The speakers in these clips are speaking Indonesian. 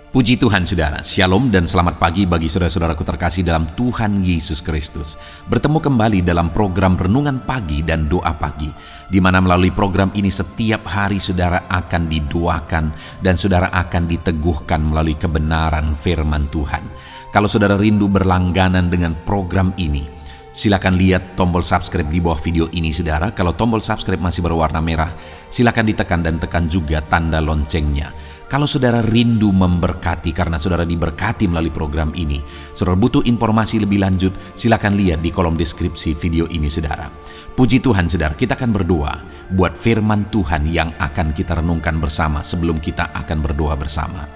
Puji Tuhan saudara, Shalom dan selamat pagi bagi saudara-saudaraku terkasih dalam Tuhan Yesus Kristus. Bertemu kembali dalam program Renungan Pagi dan Doa Pagi, di mana melalui program ini setiap hari saudara akan didoakan dan saudara akan diteguhkan melalui kebenaran firman Tuhan. Kalau saudara rindu berlangganan dengan program ini, silakan lihat tombol subscribe di bawah video ini saudara. Kalau tombol subscribe masih berwarna merah, silakan ditekan dan tekan juga tanda loncengnya. Kalau saudara rindu memberkati karena saudara diberkati melalui program ini, saudara butuh informasi lebih lanjut, silakan lihat di kolom deskripsi video ini saudara. Puji Tuhan saudara, kita akan berdoa buat firman Tuhan yang akan kita renungkan bersama sebelum kita akan berdoa bersama.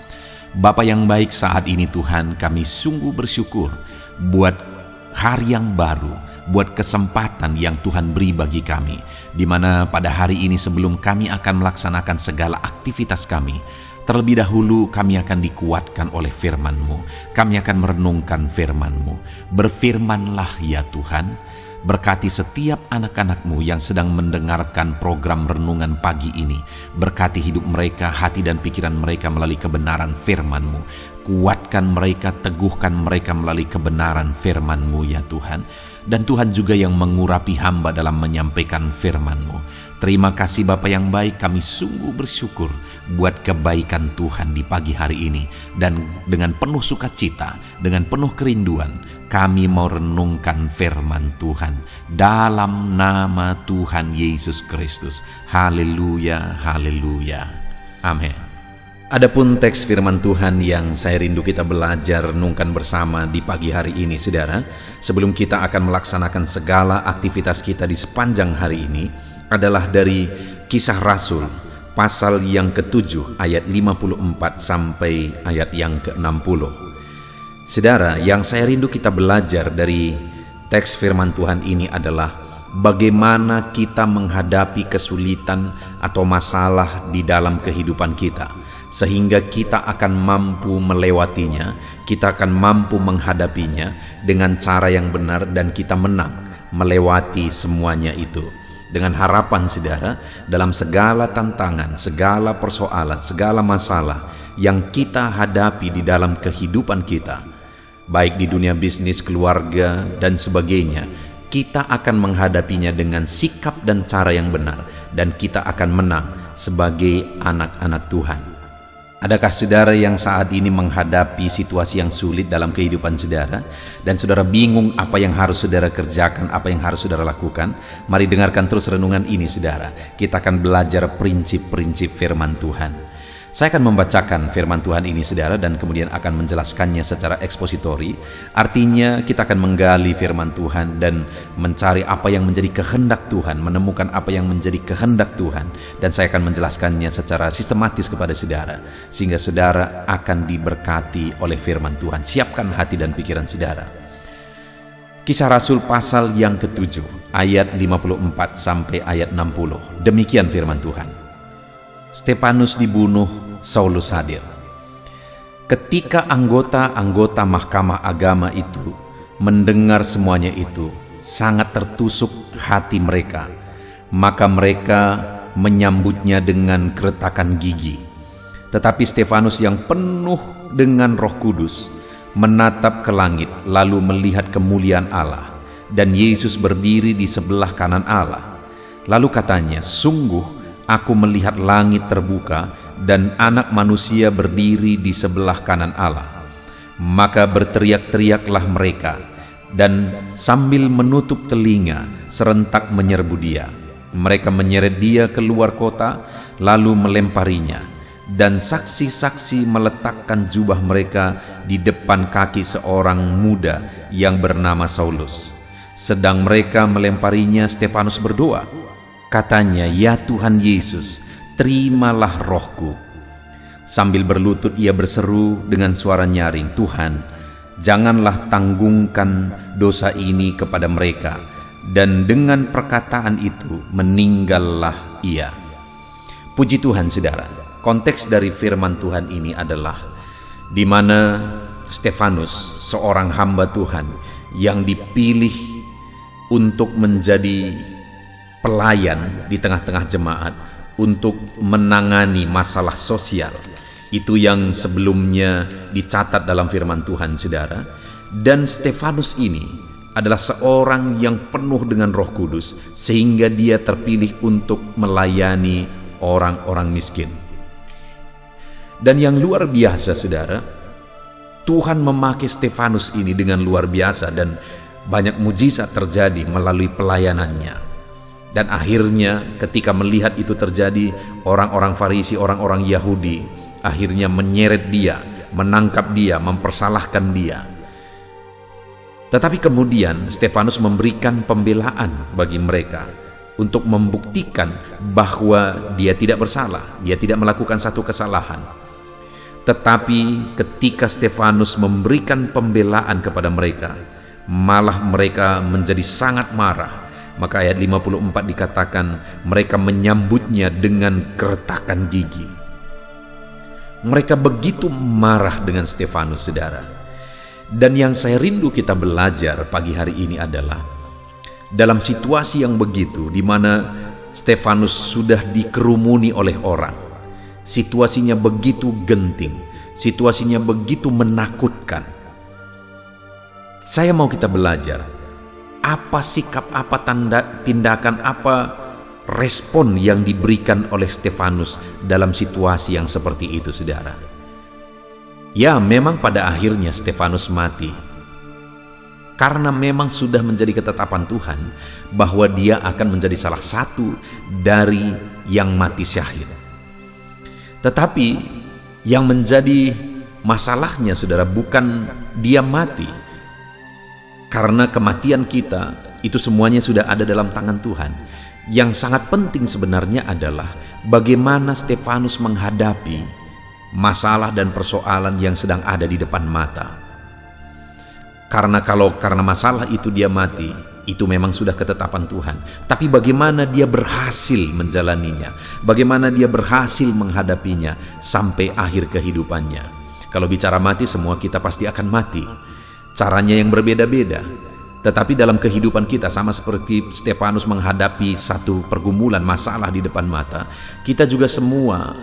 Bapa yang baik, saat ini Tuhan kami sungguh bersyukur buat hari yang baru, buat kesempatan yang Tuhan beri bagi kami, di mana pada hari ini sebelum kami akan melaksanakan segala aktivitas kami, terlebih dahulu kami akan dikuatkan oleh firman-Mu. Kami akan merenungkan firman-Mu. Berfirmanlah ya Tuhan, berkati setiap anak-anak-Mu yang sedang mendengarkan program Renungan Pagi ini. Berkati hidup mereka, hati dan pikiran mereka melalui kebenaran firman-Mu. Kuatkan mereka, teguhkan mereka melalui kebenaran firman-Mu ya Tuhan. Dan Tuhan juga yang mengurapi hamba dalam menyampaikan firman-Mu. Terima kasih Bapa yang baik, kami sungguh bersyukur buat kebaikan Tuhan di pagi hari ini. Dan dengan penuh sukacita, dengan penuh kerinduan, kami mau renungkan firman Tuhan dalam nama Tuhan Yesus Kristus. Haleluya, haleluya. Amin. Adapun teks firman Tuhan yang saya rindu kita belajar renungkan bersama di pagi hari ini saudara, sebelum kita akan melaksanakan segala aktivitas kita di sepanjang hari ini, adalah dari Kisah Rasul pasal yang ke-7 ayat 54 sampai ayat yang ke-60. Saudara, yang saya rindu kita belajar dari teks firman Tuhan ini adalah bagaimana kita menghadapi kesulitan atau masalah di dalam kehidupan kita, sehingga kita akan mampu melewatinya, kita akan mampu menghadapinya dengan cara yang benar dan kita menang melewati semuanya itu. Dengan harapan saudara, dalam segala tantangan, segala persoalan, segala masalah yang kita hadapi di dalam kehidupan kita, baik di dunia bisnis, keluarga, dan sebagainya, kita akan menghadapinya dengan sikap dan cara yang benar, dan kita akan menang sebagai anak-anak Tuhan. Adakah saudara yang saat ini menghadapi situasi yang sulit dalam kehidupan saudara, dan saudara bingung apa yang harus saudara kerjakan, apa yang harus saudara lakukan? Mari dengarkan terus renungan ini saudara. Kita akan belajar prinsip-prinsip firman Tuhan. Saya akan membacakan firman Tuhan ini saudara dan kemudian akan menjelaskannya secara ekspositori. Artinya kita akan menggali firman Tuhan dan mencari apa yang menjadi kehendak Tuhan, menemukan apa yang menjadi kehendak Tuhan, dan saya akan menjelaskannya secara sistematis kepada saudara, sehingga saudara akan diberkati oleh firman Tuhan. Siapkan hati dan pikiran saudara. Kisah Rasul pasal yang ke-7 ayat 54 sampai ayat 60. Demikian firman Tuhan. Stefanus dibunuh, Saulus hadir. Ketika anggota-anggota mahkamah agama itu mendengar semuanya itu, sangat tertusuk hati mereka. Maka mereka menyambutnya dengan keretakan gigi. Tetapi Stefanus yang penuh dengan Roh Kudus menatap ke langit, lalu melihat kemuliaan Allah, dan Yesus berdiri di sebelah kanan Allah. Lalu katanya, sungguh aku melihat langit terbuka dan Anak Manusia berdiri di sebelah kanan Allah. Maka berteriak-teriaklah mereka, dan sambil menutup telinga serentak menyerbu dia. Mereka menyeret dia keluar kota, lalu melemparinya. Dan saksi-saksi meletakkan jubah mereka di depan kaki seorang muda yang bernama Saulus. Sedang mereka melemparinya, Stefanus berdoa. Katanya, ya Tuhan Yesus, terimalah rohku. Sambil berlutut ia berseru dengan suara nyaring, Tuhan, janganlah tanggungkan dosa ini kepada mereka. Dan dengan perkataan itu meninggallah ia. Puji Tuhan saudara, konteks dari firman Tuhan ini adalah di mana Stefanus, seorang hamba Tuhan yang dipilih untuk menjadi pelayan di tengah-tengah jemaat untuk menangani masalah sosial Itu yang sebelumnya dicatat dalam firman Tuhan, saudara. Dan Stefanus ini adalah seorang yang penuh dengan Roh Kudus, sehingga dia terpilih untuk melayani orang-orang miskin. Dan yang luar biasa, saudara, Tuhan memakai Stefanus ini dengan luar biasa, dan banyak mujizat terjadi melalui pelayanannya. Dan akhirnya ketika melihat itu terjadi, orang-orang Farisi, orang-orang Yahudi akhirnya menyeret dia, menangkap dia, mempersalahkan dia. Tetapi kemudian Stefanus memberikan pembelaan bagi mereka untuk membuktikan bahwa dia tidak bersalah, dia tidak melakukan satu kesalahan. Tetapi ketika Stefanus memberikan pembelaan kepada mereka, malah mereka menjadi sangat marah. Maka ayat 54 dikatakan mereka menyambutnya dengan keretakan gigi. Mereka begitu marah dengan Stefanus, saudara. Dan yang saya rindu kita belajar pagi hari ini adalah dalam situasi yang begitu, di mana Stefanus sudah dikerumuni oleh orang, situasinya begitu genting, situasinya begitu menakutkan. Saya mau kita belajar apa sikap, apa tindakan, apa respon yang diberikan oleh Stefanus dalam situasi yang seperti itu, saudara. Ya, memang pada akhirnya Stefanus mati, karena memang sudah menjadi ketetapan Tuhan bahwa dia akan menjadi salah satu dari yang mati syahid. Tetapi yang menjadi masalahnya, saudara, bukan dia mati, karena kematian kita itu semuanya sudah ada dalam tangan Tuhan. Yang sangat penting sebenarnya adalah bagaimana Stefanus menghadapi masalah dan persoalan yang sedang ada di depan mata. Karena karena masalah itu dia mati, itu memang sudah ketetapan Tuhan. Tapi bagaimana dia berhasil menjalaninya, bagaimana dia berhasil menghadapinya sampai akhir kehidupannya. Kalau bicara mati, semua kita pasti akan mati. Caranya yang berbeda-beda. Tetapi dalam kehidupan kita, sama seperti Stefanus menghadapi satu pergumulan masalah di depan mata, kita juga semua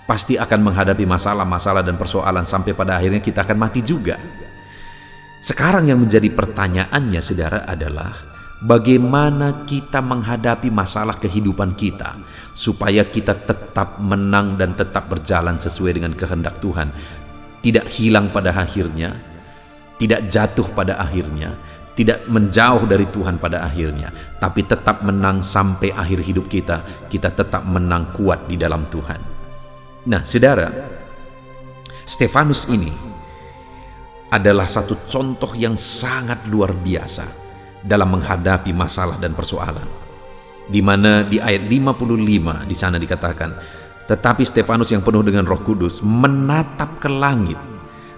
pasti akan menghadapi masalah-masalah dan persoalan sampai pada akhirnya kita akan mati juga. Sekarang yang menjadi pertanyaannya, saudara, adalah bagaimana kita menghadapi masalah kehidupan kita supaya kita tetap menang dan tetap berjalan sesuai dengan kehendak Tuhan, tidak hilang pada akhirnya, tidak jatuh pada akhirnya, tidak menjauh dari Tuhan pada akhirnya, tapi tetap menang sampai akhir hidup kita. Kita tetap menang kuat di dalam Tuhan. Nah, saudara, Stefanus ini adalah satu contoh yang sangat luar biasa dalam menghadapi masalah dan persoalan. Di mana di ayat 55 di sana dikatakan, tetapi Stefanus yang penuh dengan Roh Kudus menatap ke langit,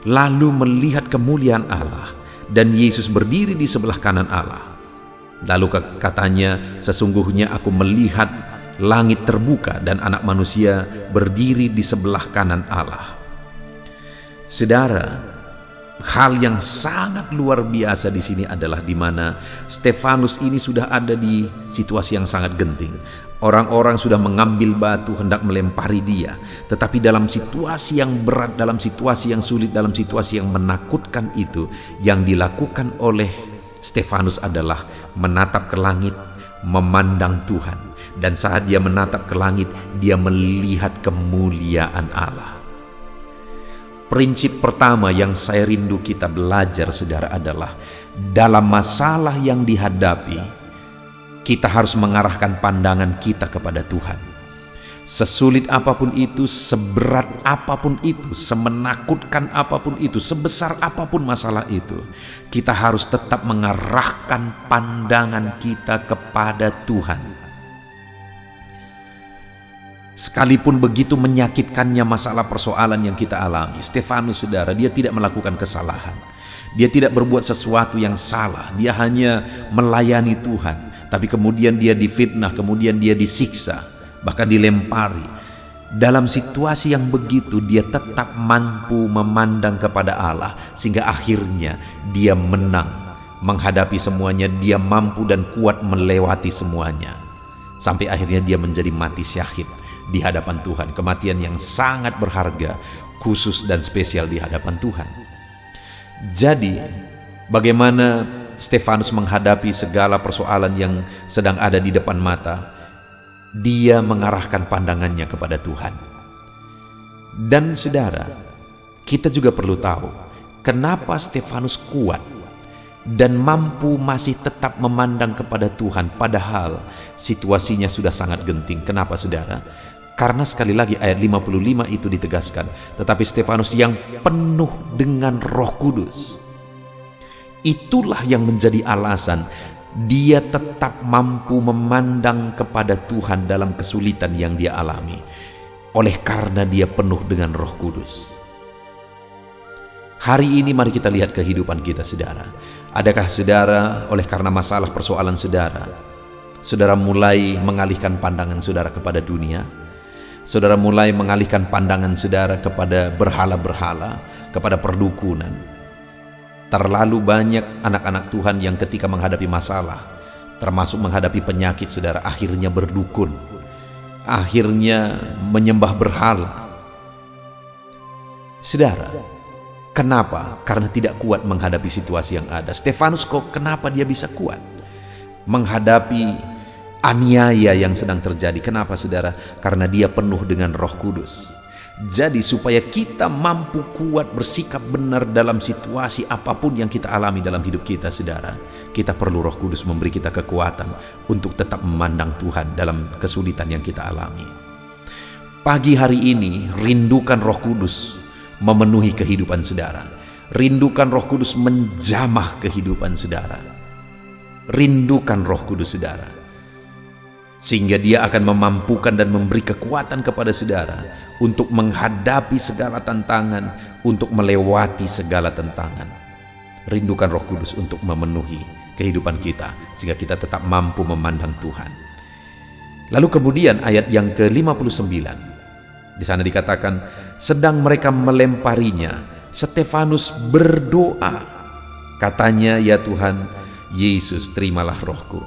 lalu melihat kemuliaan Allah dan Yesus berdiri di sebelah kanan Allah. Lalu katanya, sesungguhnya aku melihat langit terbuka dan anak manusia berdiri di sebelah kanan Allah. Saudara, hal yang sangat luar biasa di sini adalah di mana Stefanus ini sudah ada di situasi yang sangat genting. Orang-orang sudah mengambil batu hendak melempari dia. Tetapi dalam situasi yang berat, dalam situasi yang sulit, dalam situasi yang menakutkan itu, yang dilakukan oleh Stefanus adalah menatap ke langit, memandang Tuhan. Dan saat dia menatap ke langit, dia melihat kemuliaan Allah. Prinsip pertama yang saya rindu kita belajar, saudara, adalah dalam masalah yang dihadapi, kita harus mengarahkan pandangan kita kepada Tuhan. Sesulit apapun itu, seberat apapun itu, semenakutkan apapun itu, sebesar apapun masalah itu, kita harus tetap mengarahkan pandangan kita kepada Tuhan. Sekalipun begitu menyakitkannya masalah persoalan yang kita alami, Stefanus, saudara, dia tidak melakukan kesalahan. Dia tidak berbuat sesuatu yang salah. Dia hanya melayani Tuhan. Tapi kemudian dia difitnah, kemudian dia disiksa, bahkan dilempari. Dalam situasi yang begitu, dia tetap mampu memandang kepada Allah, sehingga akhirnya dia menang menghadapi semuanya. Dia mampu dan kuat melewati semuanya, sampai akhirnya dia menjadi mati syahid di hadapan Tuhan, kematian yang sangat berharga, khusus dan spesial di hadapan Tuhan. Jadi, bagaimana Stefanus menghadapi segala persoalan yang sedang ada di depan mata? Dia mengarahkan pandangannya kepada Tuhan. Dan saudara, kita juga perlu tahu kenapa Stefanus kuat dan mampu masih tetap memandang kepada Tuhan padahal situasinya sudah sangat genting. Kenapa saudara? Karena sekali lagi ayat 55 itu ditegaskan, tetapi Stefanus yang penuh dengan Roh Kudus. Itulah yang menjadi alasan dia tetap mampu memandang kepada Tuhan dalam kesulitan yang dia alami, oleh karena dia penuh dengan Roh Kudus. Hari ini mari kita lihat kehidupan kita saudara. Adakah saudara oleh karena masalah persoalan saudara mulai mengalihkan pandangan saudara kepada dunia? Saudara mulai mengalihkan pandangan saudara kepada berhala-berhala, kepada perdukunan. Terlalu banyak anak-anak Tuhan yang ketika menghadapi masalah, termasuk menghadapi penyakit saudara, akhirnya berdukun, akhirnya menyembah berhala. Saudara, kenapa? Karena tidak kuat menghadapi situasi yang ada. Stefanus kok kenapa dia bisa kuat menghadapi aniaya yang sedang terjadi? Kenapa saudara? Karena dia penuh dengan Roh Kudus. Jadi supaya kita mampu kuat bersikap benar dalam situasi apapun yang kita alami dalam hidup kita saudara, kita perlu Roh Kudus memberi kita kekuatan untuk tetap memandang Tuhan dalam kesulitan yang kita alami. Pagi hari ini rindukan Roh Kudus memenuhi kehidupan saudara. Rindukan Roh Kudus menjamah kehidupan saudara. Rindukan Roh Kudus saudara, sehingga dia akan memampukan dan memberi kekuatan kepada saudara untuk menghadapi segala tantangan, untuk melewati segala tantangan. Rindukan Roh Kudus untuk memenuhi kehidupan kita, sehingga kita tetap mampu memandang Tuhan. Lalu kemudian ayat yang ke-59, di sana dikatakan, sedang mereka melemparinya, Stefanus berdoa. Katanya, ya Tuhan Yesus, terimalah rohku.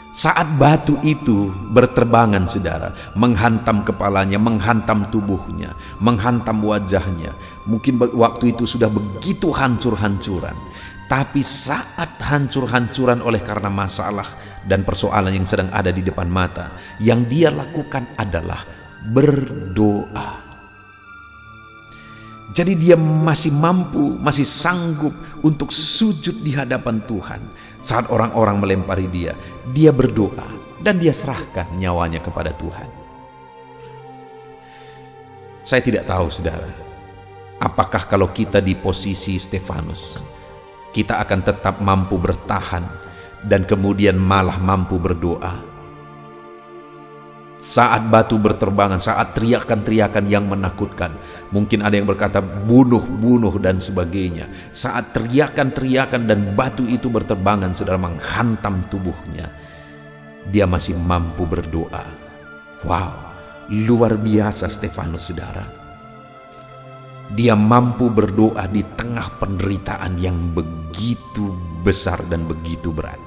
Saat batu itu berterbangan saudara, menghantam kepalanya, menghantam tubuhnya, menghantam wajahnya. Mungkin waktu itu sudah begitu hancur-hancuran. Tapi saat hancur-hancuran oleh karena masalah dan persoalan yang sedang ada di depan mata, yang dia lakukan adalah berdoa. Jadi dia masih mampu, masih sanggup untuk sujud di hadapan Tuhan. Saat orang-orang melempari dia, dia berdoa dan dia serahkan nyawanya kepada Tuhan. Saya tidak tahu saudara, apakah kalau kita di posisi Stefanus, kita akan tetap mampu bertahan dan kemudian malah mampu berdoa. Saat batu berterbangan, saat teriakan-teriakan yang menakutkan, mungkin ada yang berkata bunuh, bunuh dan sebagainya. Saat teriakan-teriakan dan batu itu berterbangan, saudara, menghantam tubuhnya, dia masih mampu berdoa. Wow, luar biasa Stefanus saudara. Dia mampu berdoa di tengah penderitaan yang begitu besar dan begitu berat.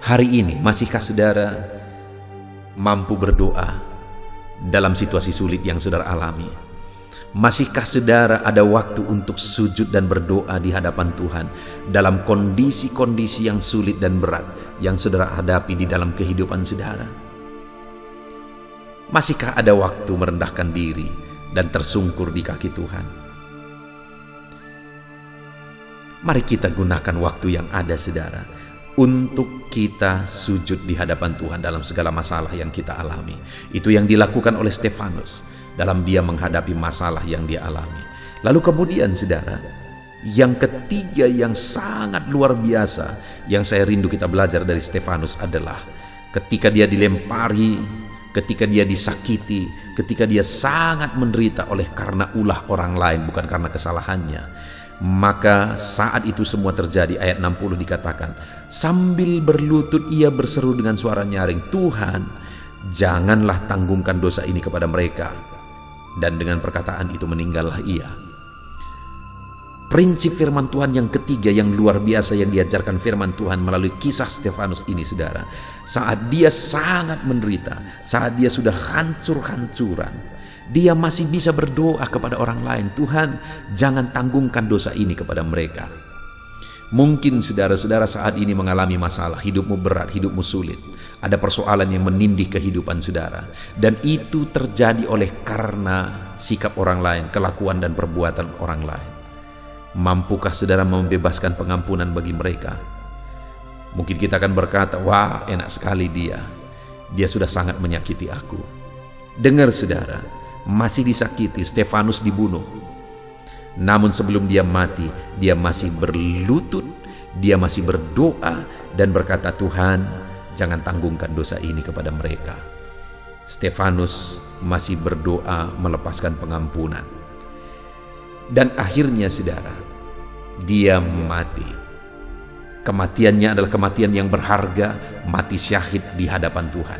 Hari ini masihkah saudara mampu berdoa dalam situasi sulit yang saudara alami? Masihkah saudara ada waktu untuk sujud dan berdoa di hadapan Tuhan dalam kondisi-kondisi yang sulit dan berat yang saudara hadapi di dalam kehidupan saudara? Masihkah ada waktu merendahkan diri dan tersungkur di kaki Tuhan? Mari kita gunakan waktu yang ada saudara untuk kita sujud di hadapan Tuhan dalam segala masalah yang kita alami. Itu yang dilakukan oleh Stefanus dalam dia menghadapi masalah yang dia alami. Lalu kemudian saudara, yang ketiga yang sangat luar biasa yang saya rindu kita belajar dari Stefanus adalah ketika dia dilempari, ketika dia disakiti, ketika dia sangat menderita oleh karena ulah orang lain, bukan karena kesalahannya. Maka saat itu semua terjadi, ayat 60 dikatakan, sambil berlutut ia berseru dengan suara nyaring, Tuhan, janganlah tanggungkan dosa ini kepada mereka. Dan dengan perkataan itu meninggallah ia. Prinsip firman Tuhan yang ketiga yang luar biasa yang diajarkan firman Tuhan melalui kisah Stefanus ini, saudara. Saat dia sangat menderita, saat dia sudah hancur-hancuran, dia masih bisa berdoa kepada orang lain, Tuhan, jangan tanggungkan dosa ini kepada mereka. Mungkin saudara-saudara saat ini mengalami masalah, hidupmu berat, hidupmu sulit. Ada persoalan yang menindih kehidupan saudara. Dan itu terjadi oleh karena sikap orang lain, kelakuan dan perbuatan orang lain. Mampukah saudara membebaskan pengampunan bagi mereka? Mungkin kita akan berkata, wah enak sekali dia sudah sangat menyakiti aku. Dengar saudara, masih disakiti, Stefanus dibunuh. Namun sebelum dia mati, dia masih berlutut, dia masih berdoa dan berkata, Tuhan jangan tanggungkan dosa ini kepada mereka. Stefanus masih berdoa melepaskan pengampunan. Dan akhirnya saudara, dia mati. Kematiannya adalah kematian yang berharga, mati syahid di hadapan Tuhan.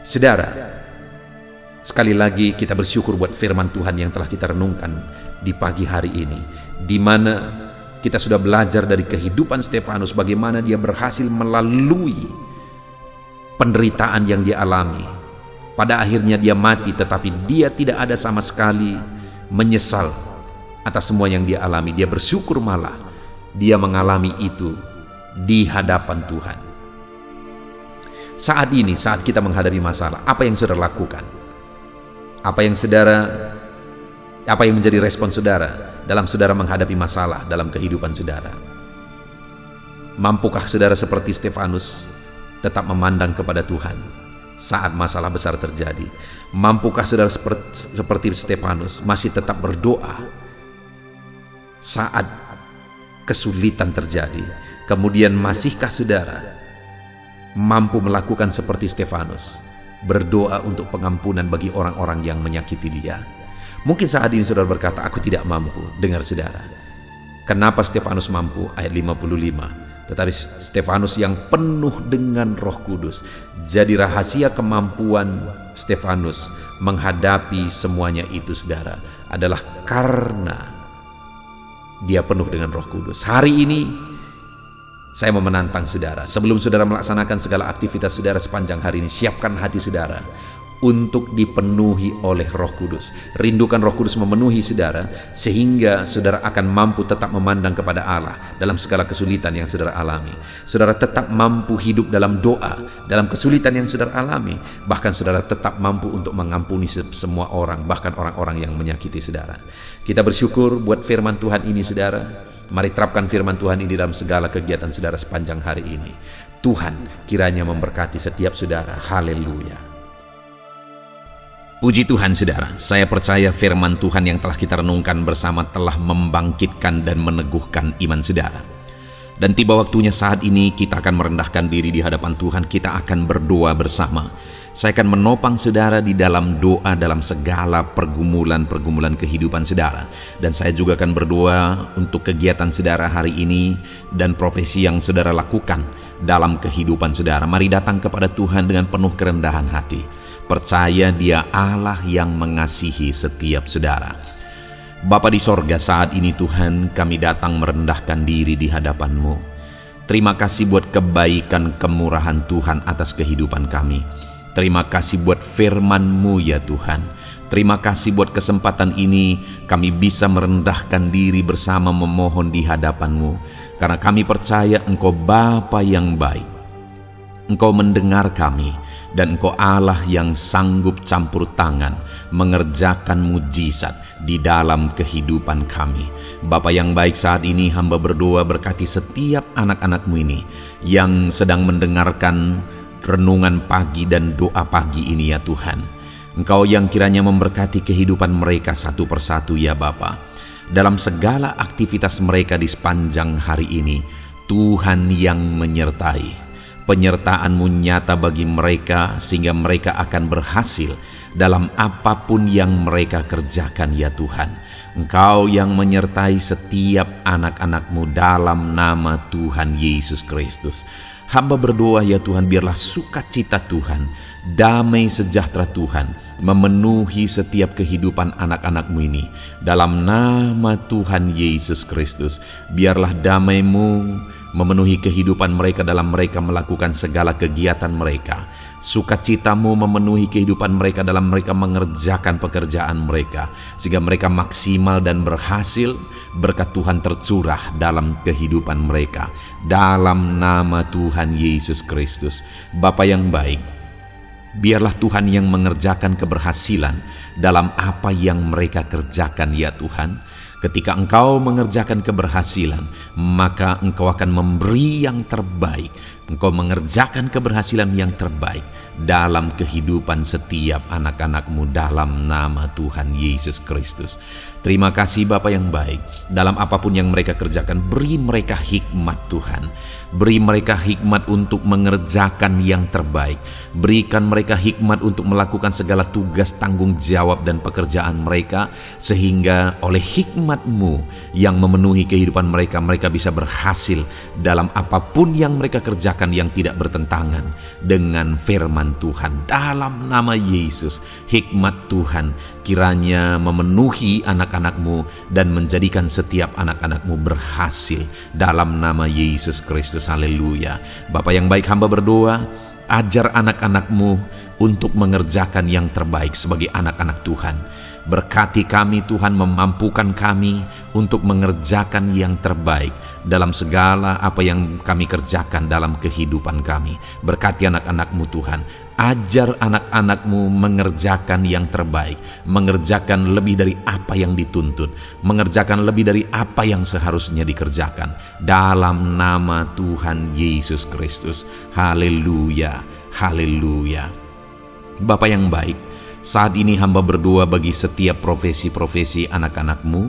Saudara, sekali lagi kita bersyukur buat firman Tuhan yang telah kita renungkan di pagi hari ini, di mana kita sudah belajar dari kehidupan Stefanus, bagaimana dia berhasil melalui penderitaan yang dia alami. Pada akhirnya dia mati, tetapi dia tidak ada sama sekali menyesal atas semua yang dia alami. Dia bersyukur, malah dia mengalami itu di hadapan Tuhan. Saat ini, saat kita menghadapi masalah, apa yang saudara lakukan? Apa yang menjadi respon saudara dalam saudara menghadapi masalah dalam kehidupan saudara? Mampukah saudara seperti Stefanus tetap memandang kepada Tuhan saat masalah besar terjadi? Mampukah saudara seperti Stefanus masih tetap berdoa saat kesulitan terjadi? Kemudian masihkah saudara mampu melakukan seperti Stefanus, berdoa untuk pengampunan bagi orang-orang yang menyakiti dia? Mungkin saat ini saudara berkata, aku tidak mampu. Dengar saudara, kenapa Stefanus mampu? Ayat 55. Tetapi Stefanus yang penuh dengan Roh Kudus. Jadi rahasia kemampuan Stefanus menghadapi semuanya itu saudara adalah karena dia penuh dengan Roh Kudus. Hari ini saya mau menantang saudara, sebelum saudara melaksanakan segala aktivitas saudara sepanjang hari ini, siapkan hati saudara untuk dipenuhi oleh Roh Kudus. Rindukan Roh Kudus memenuhi saudara, sehingga saudara akan mampu tetap memandang kepada Allah dalam segala kesulitan yang saudara alami. Saudara tetap mampu hidup dalam doa dalam kesulitan yang saudara alami. Bahkan saudara tetap mampu untuk mengampuni semua orang, bahkan orang-orang yang menyakiti saudara. Kita bersyukur buat firman Tuhan ini saudara. Mari terapkan firman Tuhan ini dalam segala kegiatan saudara sepanjang hari ini. Tuhan kiranya memberkati setiap saudara. Haleluya. Puji Tuhan saudara, saya percaya firman Tuhan yang telah kita renungkan bersama telah membangkitkan dan meneguhkan iman saudara. Dan tiba waktunya saat ini kita akan merendahkan diri di hadapan Tuhan, kita akan berdoa bersama. Saya akan menopang saudara di dalam doa dalam segala pergumulan-pergumulan kehidupan saudara. Dan saya juga akan berdoa untuk kegiatan saudara hari ini dan profesi yang saudara lakukan dalam kehidupan saudara. Mari datang kepada Tuhan dengan penuh kerendahan hati. Percaya Dia Allah yang mengasihi setiap saudara. Bapa di sorga, saat ini Tuhan kami datang merendahkan diri di hadapan-Mu. Terima kasih buat kebaikan kemurahan Tuhan atas kehidupan kami. Terima kasih buat firman-Mu ya Tuhan. Terima kasih buat kesempatan ini kami bisa merendahkan diri bersama memohon di hadapan-Mu. Karena kami percaya Engkau Bapa yang baik. Engkau mendengar kami dan Engkau Allah yang sanggup campur tangan mengerjakan mujizat di dalam kehidupan kami. Bapa yang baik, saat ini hamba berdoa berkati setiap anak-anak-Mu ini yang sedang mendengarkan renungan pagi dan doa pagi ini ya Tuhan. Engkau yang kiranya memberkati kehidupan mereka satu persatu ya Bapa. Dalam segala aktivitas mereka di sepanjang hari ini, Tuhan yang menyertai. Penyertaan-Mu nyata bagi mereka sehingga mereka akan berhasil dalam apapun yang mereka kerjakan ya Tuhan. Engkau yang menyertai setiap anak-anak-Mu dalam nama Tuhan Yesus Kristus. Hamba berdoa ya Tuhan, biarlah sukacita Tuhan Damai sejahtera Tuhan memenuhi setiap kehidupan anak-anak-Mu ini. Dalam nama Tuhan Yesus Kristus, biarlah damai-Mu memenuhi kehidupan mereka dalam mereka melakukan segala kegiatan mereka. Sukacita-Mu memenuhi kehidupan mereka dalam mereka mengerjakan pekerjaan mereka, sehingga mereka maksimal dan berhasil. Berkat Tuhan tercurah dalam kehidupan mereka. Dalam nama Tuhan Yesus Kristus. Bapa yang baik, biarlah Tuhan yang mengerjakan keberhasilan dalam apa yang mereka kerjakan ya Tuhan. Ketika Engkau mengerjakan keberhasilan, maka Engkau akan memberi yang terbaik. Engkau mengerjakan keberhasilan yang terbaik dalam kehidupan setiap anak-anak-Mu dalam nama Tuhan Yesus Kristus. Terima kasih Bapa yang baik. Dalam apapun yang mereka kerjakan, beri mereka hikmat Tuhan. Beri mereka hikmat untuk mengerjakan yang terbaik. Berikan mereka hikmat untuk melakukan segala tugas, tanggung jawab dan pekerjaan mereka, sehingga oleh hikmat-Mu yang memenuhi kehidupan mereka, mereka bisa berhasil dalam apapun yang mereka kerjakan yang tidak bertentangan dengan firman Tuhan. Dalam nama Yesus, hikmat Tuhan kiranya memenuhi anak-anak-Mu dan menjadikan setiap anak-anak-Mu berhasil dalam nama Yesus Kristus. Haleluya. Bapa yang baik, hamba berdoa, ajar anak-anak-Mu untuk mengerjakan yang terbaik sebagai anak-anak Tuhan. Berkati kami Tuhan, memampukan kami untuk mengerjakan yang terbaik dalam segala apa yang kami kerjakan dalam kehidupan kami. Berkati anak-anak-Mu Tuhan. Ajar anak-anak-Mu mengerjakan yang terbaik, mengerjakan lebih dari apa yang dituntut, mengerjakan lebih dari apa yang seharusnya dikerjakan. Dalam nama Tuhan Yesus Kristus. Haleluya, haleluya. Bapa yang baik, saat ini hamba berdoa bagi setiap profesi-profesi anak-anak-Mu.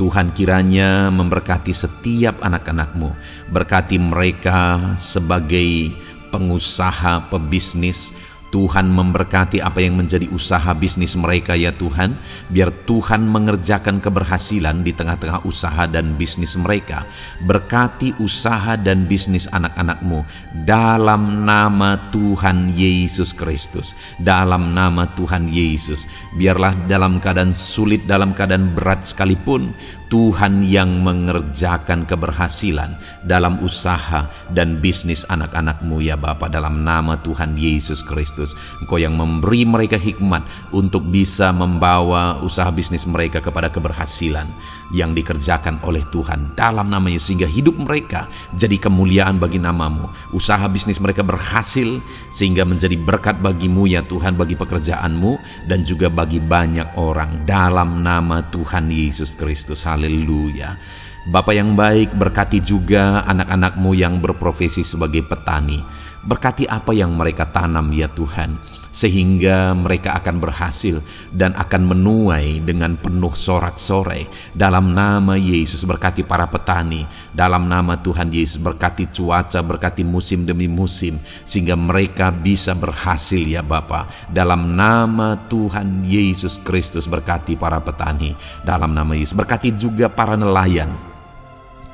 Tuhan kiranya memberkati setiap anak-anak-Mu. Berkati mereka sebagai pengusaha, pebisnis. Tuhan memberkati apa yang menjadi usaha bisnis mereka ya Tuhan. Biar Tuhan mengerjakan keberhasilan di tengah-tengah usaha dan bisnis mereka. Berkati usaha dan bisnis anak-anak-Mu dalam nama Tuhan Yesus Kristus. Dalam nama Tuhan Yesus. Biarlah dalam keadaan sulit, dalam keadaan berat sekalipun, Tuhan yang mengerjakan keberhasilan dalam usaha dan bisnis anak-anak-Mu ya Bapa, dalam nama Tuhan Yesus Kristus. Engkau yang memberi mereka hikmat untuk bisa membawa usaha bisnis mereka kepada keberhasilan yang dikerjakan oleh Tuhan dalam nama Yesus, sehingga hidup mereka jadi kemuliaan bagi nama-Mu. Usaha bisnis mereka berhasil sehingga menjadi berkat bagi-Mu ya Tuhan, bagi pekerjaan-Mu dan juga bagi banyak orang dalam nama Tuhan Yesus Kristus. Haleluya. Bapa yang baik, berkati juga anak-anak-Mu yang berprofesi sebagai petani. Berkati apa yang mereka tanam ya Tuhan, sehingga mereka akan berhasil dan akan menuai dengan penuh sorak-sorai. Dalam nama Yesus, berkati para petani. Dalam nama Tuhan Yesus, berkati cuaca, berkati musim demi musim, sehingga mereka bisa berhasil ya Bapa. Dalam nama Tuhan Yesus Kristus, berkati para petani. Dalam nama Yesus, berkati juga para nelayan.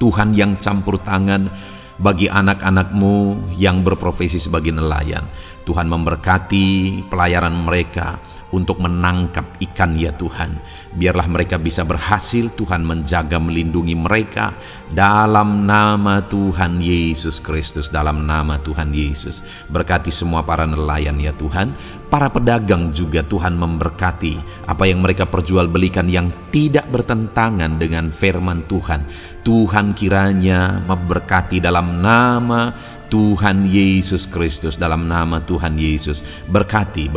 Tuhan yang campur tangan bagi anak-anak-Mu yang berprofesi sebagai nelayan. Tuhan memberkati pelayaran mereka untuk menangkap ikan ya Tuhan. Biarlah mereka bisa berhasil. Tuhan menjaga, melindungi mereka dalam nama Tuhan Yesus Kristus. Dalam nama Tuhan Yesus, berkati semua para nelayan ya Tuhan. Para pedagang juga Tuhan memberkati apa yang mereka perjualbelikan yang tidak bertentangan dengan firman Tuhan. Tuhan kiranya memberkati dalam nama Tuhan Yesus Kristus. Dalam nama Tuhan Yesus, berkati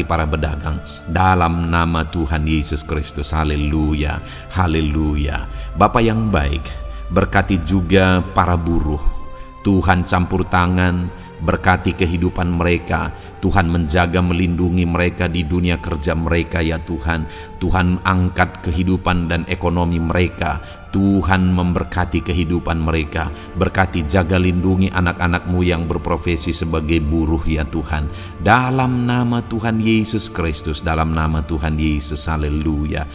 para pedagang dalam nama Tuhan Yesus Kristus. Haleluya, haleluya. Bapa yang baik, berkati juga para buruh. Tuhan campur tangan, berkati kehidupan mereka. Tuhan menjaga, melindungi mereka di dunia kerja mereka ya Tuhan. Tuhan angkat kehidupan dan ekonomi mereka. Tuhan memberkati kehidupan mereka. Berkati, jaga, lindungi anak-anak-Mu yang berprofesi sebagai buruh ya Tuhan. Dalam nama Tuhan Yesus Kristus, dalam nama Tuhan Yesus. Haleluya.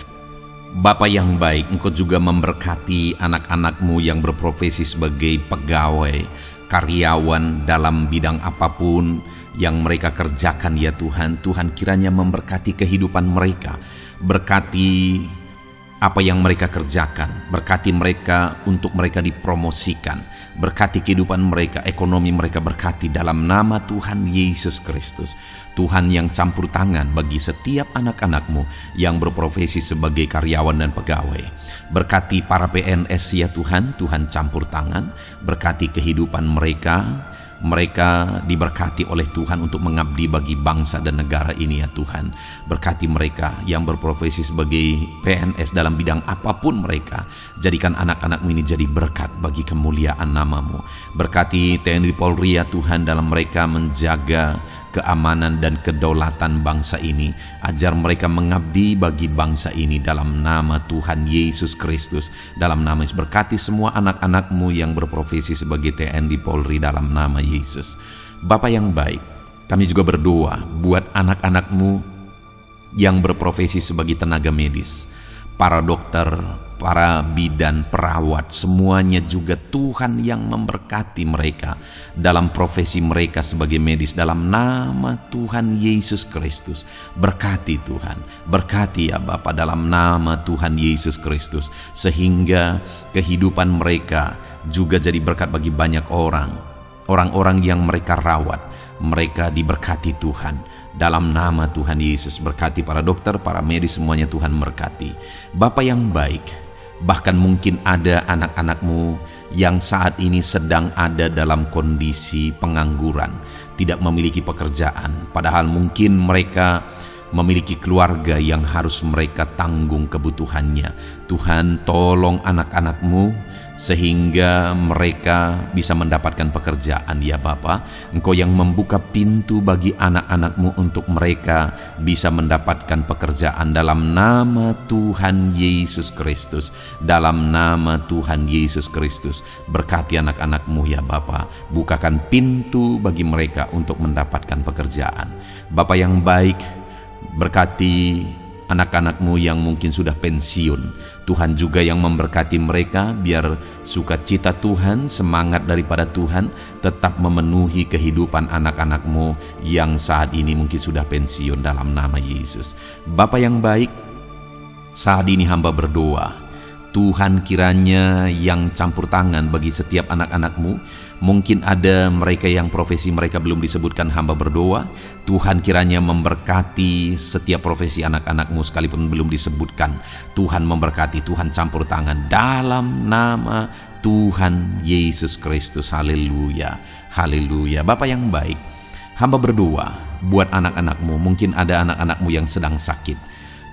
Bapa yang baik, Engkau juga memberkati anak-anak-Mu yang berprofesi sebagai pegawai. karyawan dalam bidang apapun yang mereka kerjakan ya Tuhan. Tuhan kiranya memberkati kehidupan mereka, berkati apa yang mereka kerjakan, berkati mereka untuk mereka dipromosikan, berkati kehidupan mereka, ekonomi mereka berkati dalam nama Tuhan Yesus Kristus. Tuhan yang campur tangan bagi setiap anak-anak-Mu yang berprofesi sebagai karyawan dan pegawai. Berkati para PNS ya Tuhan, Tuhan campur tangan, berkati kehidupan mereka. Mereka diberkati oleh Tuhan untuk mengabdi bagi bangsa dan negara ini ya Tuhan. Berkati mereka yang berprofesi sebagai PNS dalam bidang apapun mereka. Jadikan anak-anak-Mu ini jadi berkat bagi kemuliaan nama-Mu. Berkati TNI Polri ya Tuhan dalam mereka menjaga keamanan dan kedaulatan bangsa ini. Ajar mereka mengabdi bagi bangsa ini dalam nama Tuhan Yesus Kristus. Dalam nama Yesus, berkati semua anak-anak-Mu yang berprofesi sebagai TNI Polri dalam nama Yesus. Bapa yang baik, kami juga berdoa buat anak-anak-Mu yang berprofesi sebagai tenaga medis, para dokter, para bidan, perawat, semuanya juga Tuhan yang memberkati mereka dalam profesi mereka sebagai medis dalam nama Tuhan Yesus Kristus. Berkati Tuhan, berkati ya Bapa dalam nama Tuhan Yesus Kristus, sehingga kehidupan mereka juga jadi berkat bagi banyak orang-orang yang mereka rawat. Mereka diberkati Tuhan dalam nama Tuhan Yesus. Berkati para dokter, para medis, semuanya Tuhan berkati. Bapa yang baik, bahkan mungkin ada anak-anak-Mu yang saat ini sedang ada dalam kondisi pengangguran, tidak memiliki pekerjaan, padahal mungkin mereka memiliki keluarga yang harus mereka tanggung kebutuhannya. Tuhan, tolong anak-anak-Mu sehingga mereka bisa mendapatkan pekerjaan ya Bapa. Engkau yang membuka pintu bagi anak-anak-Mu untuk mereka bisa mendapatkan pekerjaan dalam nama Tuhan Yesus Kristus. Dalam nama Tuhan Yesus Kristus, berkati anak-anak-Mu ya Bapa. Bukakan pintu bagi mereka untuk mendapatkan pekerjaan. Bapa yang baik, berkati anak-anak-Mu yang mungkin sudah pensiun. Tuhan juga yang memberkati mereka, biar sukacita Tuhan, semangat daripada Tuhan tetap memenuhi kehidupan anak-anak-Mu yang saat ini mungkin sudah pensiun dalam nama Yesus. Bapa yang baik, saat ini hamba berdoa, Tuhan kiranya yang campur tangan bagi setiap anak-anak-Mu. Mungkin ada mereka yang profesi mereka belum disebutkan, hamba berdoa Tuhan kiranya memberkati setiap profesi anak-anak-Mu sekalipun belum disebutkan. Tuhan memberkati, Tuhan campur tangan dalam nama Tuhan Yesus Kristus. Haleluya, haleluya. Bapa yang baik, hamba berdoa buat anak-anak-Mu. Mungkin ada anak-anak-Mu yang sedang sakit.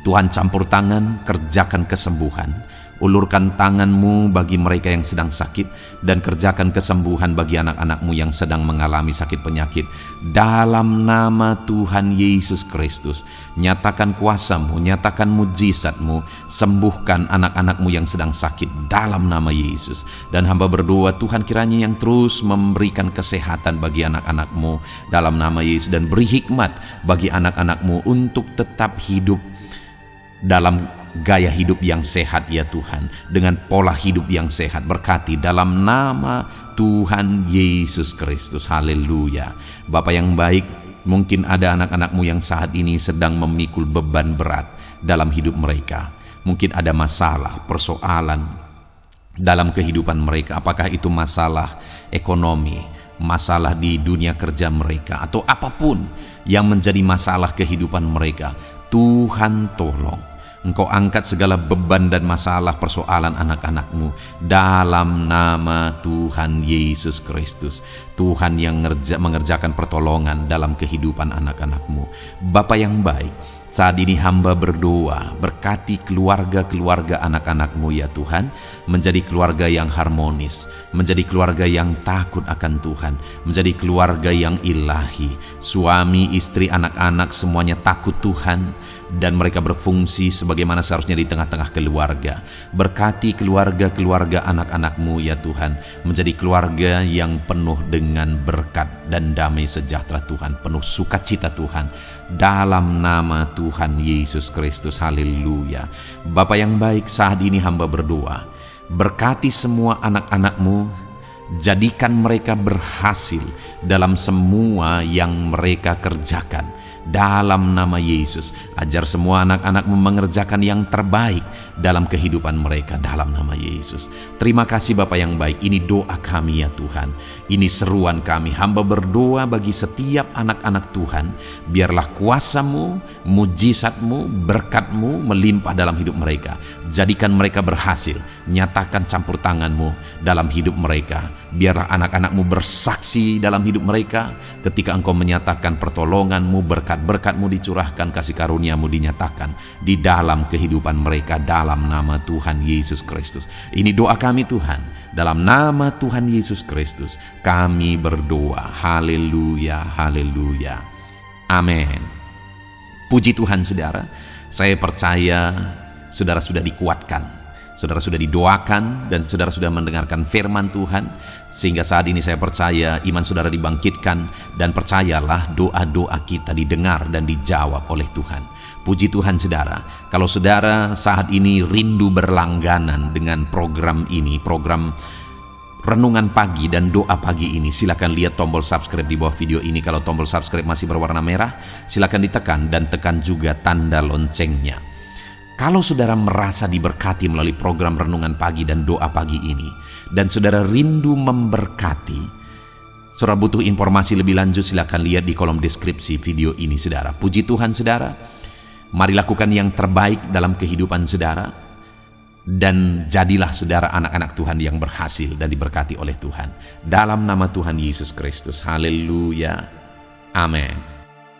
Tuhan campur tangan, kerjakan kesembuhan. Ulurkan tangan-Mu bagi mereka yang sedang sakit, dan kerjakan kesembuhan bagi anak-anak-Mu yang sedang mengalami sakit penyakit. Dalam nama Tuhan Yesus Kristus, nyatakan kuasa-Mu, nyatakan mujizat-Mu, sembuhkan anak-anak-Mu yang sedang sakit dalam nama Yesus. Dan hamba berdoa Tuhan kiranya yang terus memberikan kesehatan bagi anak-anak-Mu dalam nama Yesus, dan beri hikmat bagi anak-anak-Mu untuk tetap hidup dalam gaya hidup yang sehat ya Tuhan, dengan pola hidup yang sehat. Berkati dalam nama Tuhan Yesus Kristus. Haleluya. Bapa yang baik, mungkin ada anak-anak-Mu yang saat ini sedang memikul beban berat dalam hidup mereka. Mungkin ada masalah, persoalan dalam kehidupan mereka. Apakah itu masalah ekonomi, masalah di dunia kerja mereka, atau apapun yang menjadi masalah kehidupan mereka. Tuhan tolong, Engkau angkat segala beban dan masalah persoalan anak-anak-Mu dalam nama Tuhan Yesus Kristus. Tuhan yang mengerjakan pertolongan dalam kehidupan anak-anak-Mu. Bapa yang baik, saat ini hamba berdoa, berkati keluarga-keluarga anak-anak-Mu ya Tuhan, menjadi keluarga yang harmonis, menjadi keluarga yang takut akan Tuhan, menjadi keluarga yang ilahi. Suami, istri, anak-anak semuanya takut Tuhan, dan mereka berfungsi sebagaimana seharusnya di tengah-tengah keluarga. Berkati keluarga-keluarga anak-anak-Mu ya Tuhan, menjadi keluarga yang penuh dengan berkat dan damai sejahtera Tuhan, penuh sukacita Tuhan, dalam nama Tuhan Yesus Kristus. Haleluya. Bapa yang baik, saat ini hamba berdoa, berkati semua anak-anak-Mu Jadikan mereka berhasil dalam semua yang mereka kerjakan. Dalam nama Yesus, ajar semua anak-anakmu mengerjakan yang terbaik dalam kehidupan mereka dalam nama Yesus. Terima kasih Bapa yang baik, ini doa kami ya Tuhan. Ini seruan kami, hamba berdoa bagi setiap anak-anak Tuhan. Biarlah kuasa-Mu, mujizat-Mu, berkat-Mu melimpah dalam hidup mereka. Jadikan mereka berhasil, nyatakan campur tangan-Mu dalam hidup mereka. Biarlah anak-anak-Mu bersaksi dalam hidup mereka ketika Engkau menyatakan pertolongan-Mu, berkat-berkat-Mu dicurahkan, kasih karunia-Mu dinyatakan di dalam kehidupan mereka dalam nama Tuhan Yesus Kristus. Ini doa kami Tuhan, dalam nama Tuhan Yesus Kristus kami berdoa. Haleluya, haleluya, amin. Puji Tuhan saudara, saya percaya saudara sudah dikuatkan, saudara sudah didoakan, dan saudara sudah mendengarkan firman Tuhan, sehingga saat ini saya percaya iman saudara dibangkitkan, dan percayalah doa-doa kita didengar dan dijawab oleh Tuhan. Puji Tuhan saudara, kalau saudara saat ini rindu berlangganan dengan program ini, program Renungan Pagi dan Doa Pagi ini, silakan lihat tombol subscribe di bawah video ini. Kalau tombol subscribe masih berwarna merah, silakan ditekan dan tekan juga tanda loncengnya. Kalau saudara merasa diberkati melalui program Renungan Pagi dan Doa Pagi ini, dan saudara rindu memberkati, saudara butuh informasi lebih lanjut, silakan lihat di kolom deskripsi video ini saudara. Puji Tuhan saudara, mari lakukan yang terbaik dalam kehidupan saudara, dan jadilah saudara anak-anak Tuhan yang berhasil dan diberkati oleh Tuhan. Dalam nama Tuhan Yesus Kristus, haleluya, amin.